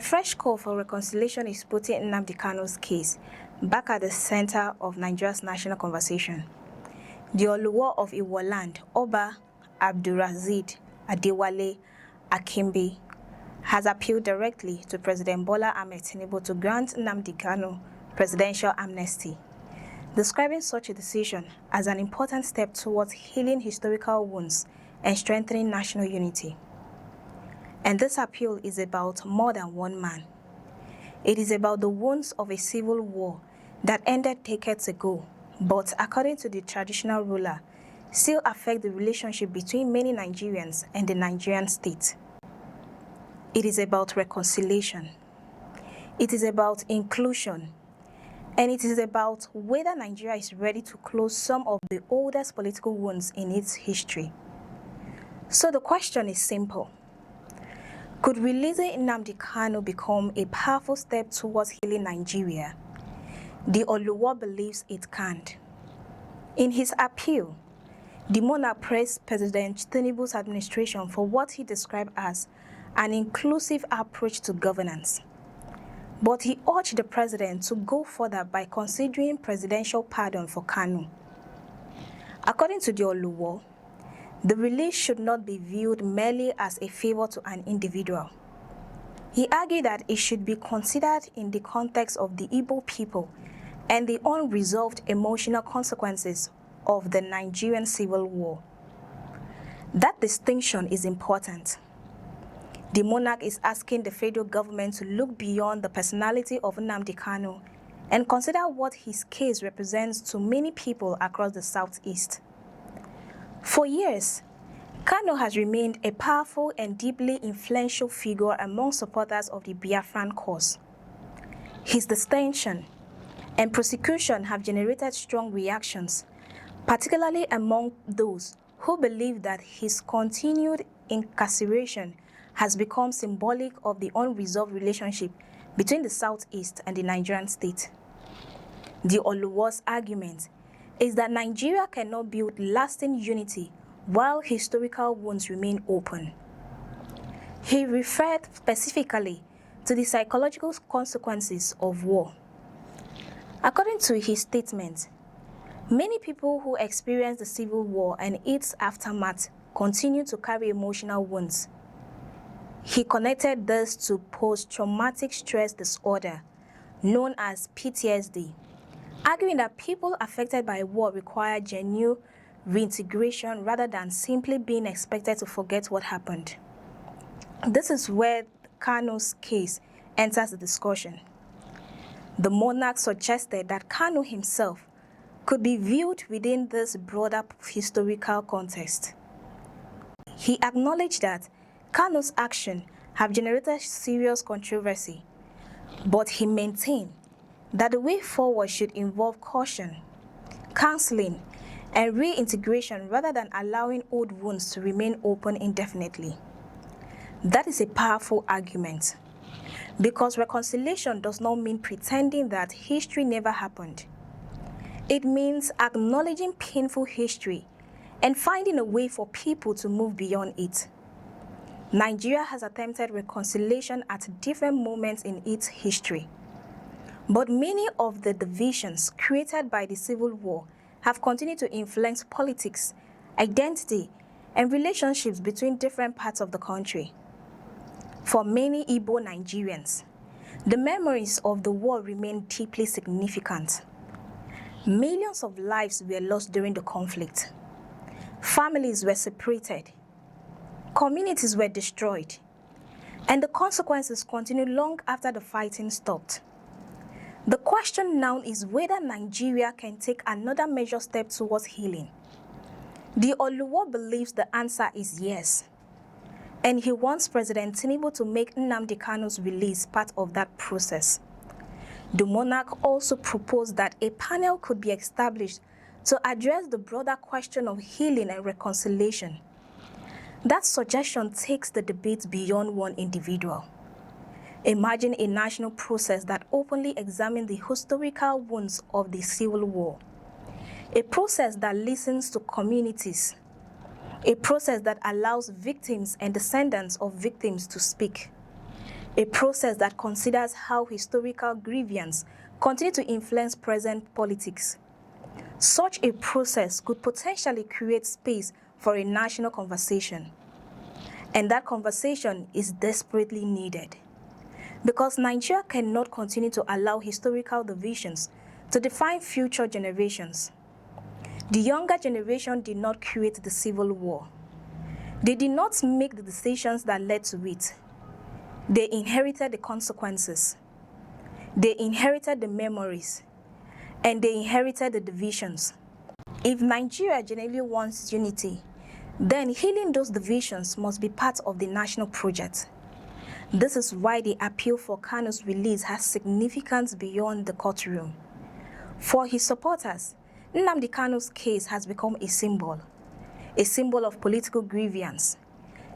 A fresh call for reconciliation is putting Nnamdi Kanu's case back at the center of Nigeria's national conversation. The Oluwo of Iwo land, Oba Abdulrazid Adewale Akimbi, has appealed directly to President Bola Ahmed Tinubu to grant Nnamdi Kanu presidential amnesty, describing such a decision as an important step towards healing historical wounds and strengthening national unity. And this appeal is about more than one man. It is about the wounds of a civil war that ended decades ago, but according to the traditional ruler, still affect the relationship between many Nigerians and the Nigerian state. It is about reconciliation. It is about inclusion. And it is about whether Nigeria is ready to close some of the oldest political wounds in its history. So the question is simple. Could releasing Nnamdi Kanu become a powerful step towards healing Nigeria? The Oluwo believes it can't. In his appeal, the monarch praised President Tinubu's administration for what he described as an inclusive approach to governance. But he urged the president to go further by considering presidential pardon for Kanu. According to the Oluwo, the release should not be viewed merely as a favor to an individual. He argued that it should be considered in the context of the Igbo people and the unresolved emotional consequences of the Nigerian civil war. That distinction is important. The monarch is asking the federal government to look beyond the personality of Nnamdi Kanu and consider what his case represents to many people across the southeast. For years, Kanu has remained a powerful and deeply influential figure among supporters of the Biafran cause. His detention and prosecution have generated strong reactions, particularly among those who believe that his continued incarceration has become symbolic of the unresolved relationship between the Southeast and the Nigerian state. The Oluwo's argument is that Nigeria cannot build lasting unity while historical wounds remain open. He referred specifically to the psychological consequences of war. According to his statement, many people who experienced the civil war and its aftermath continue to carry emotional wounds. He connected this to post-traumatic stress disorder, known as PTSD, arguing that people affected by war require genuine reintegration rather than simply being expected to forget what happened. This is where Kanu's case enters the discussion. The monarch suggested that Kanu himself could be viewed within this broader historical context. He acknowledged that Kanu's actions have generated serious controversy, but he maintained that the way forward should involve caution, counseling, and reintegration rather than allowing old wounds to remain open indefinitely. That is a powerful argument, because reconciliation does not mean pretending that history never happened. It means acknowledging painful history and finding a way for people to move beyond it. Nigeria has attempted reconciliation at different moments in its history, but many of the divisions created by the Civil War have continued to influence politics, identity, and relationships between different parts of the country. For many Igbo Nigerians, the memories of the war remain deeply significant. Millions of lives were lost during the conflict. Families were separated. Communities were destroyed. And the consequences continued long after the fighting stopped. The question now is whether Nigeria can take another major step towards healing. The Oluwo believes the answer is yes, and he wants President Tinubu to make Nnamdi Kanu's release part of that process. The monarch also proposed that a panel could be established to address the broader question of healing and reconciliation. That suggestion takes the debate beyond one individual. Imagine a national process that openly examines the historical wounds of the Civil War. A process that listens to communities. A process that allows victims and descendants of victims to speak. a process that considers how historical grievance continue to influence present politics. Such a process could potentially create space for a national conversation. And that conversation is desperately needed. Because Nigeria cannot continue to allow historical divisions to define future generations. The younger generation did not create the Civil War. They did not make the decisions that led to it. They inherited the consequences. They inherited the memories. And they inherited the divisions. If Nigeria genuinely wants unity, then healing those divisions must be part of the national project. This is why the appeal for Kanu's release has significance beyond the courtroom. For his supporters, Nnamdi Kanu's case has become a symbol of political grievance,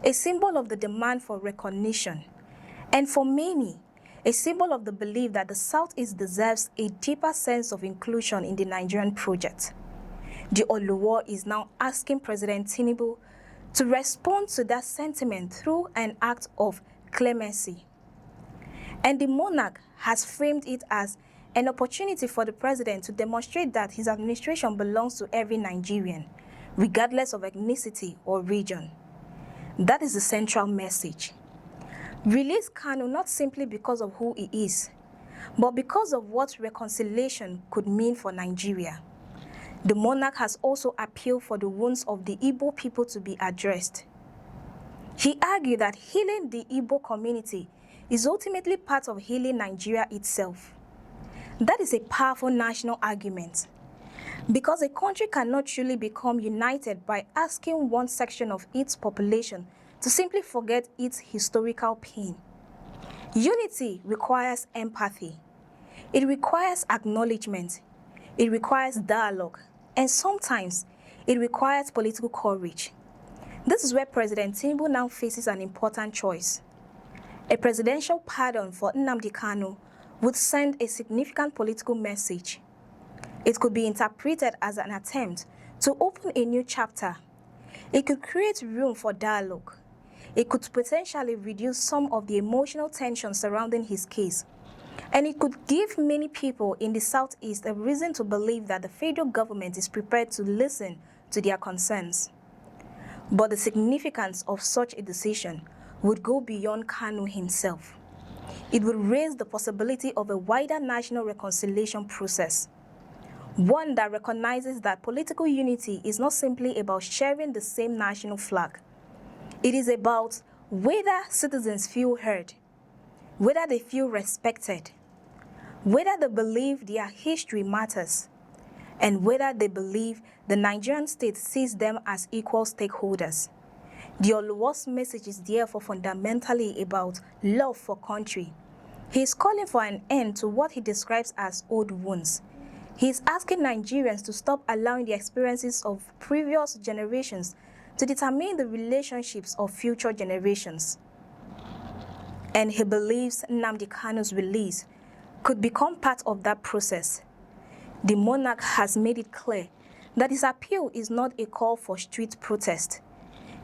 a symbol of the demand for recognition, and for many, a symbol of the belief that the Southeast deserves a deeper sense of inclusion in the Nigerian project. The Oluwo is now asking President Tinubu to respond to that sentiment through an act of clemency. And the monarch has framed it as an opportunity for the president to demonstrate that his administration belongs to every Nigerian, regardless of ethnicity or region. That is the central message. Release Kanu not simply because of who he is, but because of what reconciliation could mean for Nigeria. The monarch has also appealed for the wounds of the Igbo people to be addressed. He argued that healing the Igbo community is ultimately part of healing Nigeria itself. That is a powerful national argument, because a country cannot truly become united by asking one section of its population to simply forget its historical pain. Unity requires empathy. It requires acknowledgement. It requires dialogue. And sometimes, it requires political courage. This is where President Tinubu now faces an important choice. A presidential pardon for Nnamdi Kanu would send a significant political message. It could be interpreted as an attempt to open a new chapter. It could create room for dialogue. It could potentially reduce some of the emotional tension surrounding his case. And it could give many people in the Southeast a reason to believe that the federal government is prepared to listen to their concerns. But the significance of such a decision would go beyond Kanu himself. It would raise the possibility of a wider national reconciliation process, one that recognizes that political unity is not simply about sharing the same national flag. It is about whether citizens feel heard, whether they feel respected, whether they believe their history matters, and whether they believe the Nigerian state sees them as equal stakeholders. The Oluwo's message is therefore fundamentally about love for country. He is calling for an end to what he describes as old wounds. He is asking Nigerians to stop allowing the experiences of previous generations to determine the relationships of future generations. And he believes Nnamdi Kanu's release could become part of that process. The monarch has made it clear that his appeal is not a call for street protest.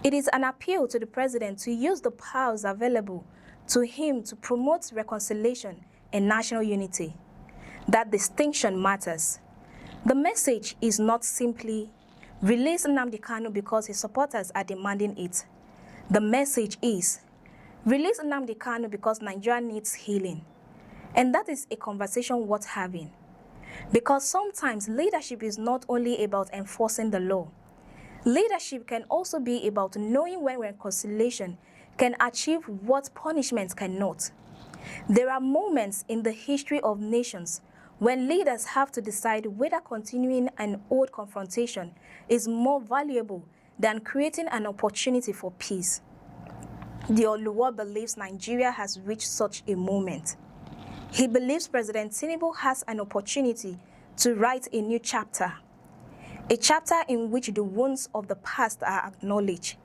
It is an appeal to the president to use the powers available to him to promote reconciliation and national unity. That distinction matters. The message is not simply release Nnamdi Kanu because his supporters are demanding it. The message is release Nnamdi Kanu because Nigeria needs healing. And that is a conversation worth having. Because sometimes leadership is not only about enforcing the law. Leadership can also be about knowing when reconciliation can achieve what punishment cannot. There are moments in the history of nations when leaders have to decide whether continuing an old confrontation is more valuable than creating an opportunity for peace. The Oluwo believes Nigeria has reached such a moment. He believes President Tinubu has an opportunity to write a new chapter, a chapter in which the wounds of the past are acknowledged,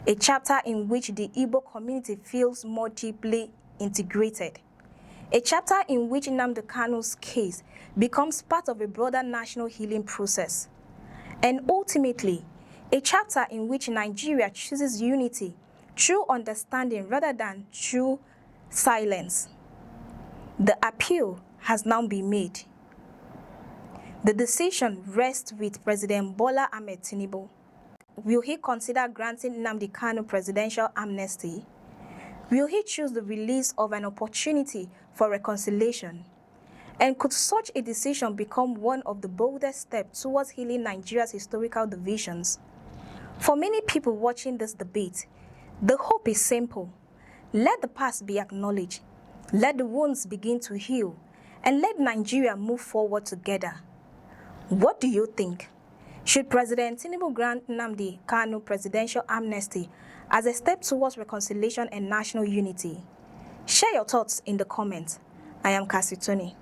a chapter in which the Igbo community feels more deeply integrated, a chapter in which Nnamdi Kanu's case becomes part of a broader national healing process, and ultimately, a chapter in which Nigeria chooses unity through understanding rather than through Silence. The appeal has now been made. The decision rests with President Bola Ahmed Tinubu. Will he consider granting Nnamdi Kanu presidential amnesty? Will he choose the release of an opportunity for reconciliation? And could such a decision become one of the boldest steps towards healing Nigeria's historical divisions? For many people watching this debate, the hope is simple. Let the past be acknowledged, let the wounds begin to heal, and let Nigeria move forward together. What do you think? Should President Tinubu grant Nnamdi Kanu presidential amnesty as a step towards reconciliation and national unity? Share your thoughts in the comments. I am Cassie Tony.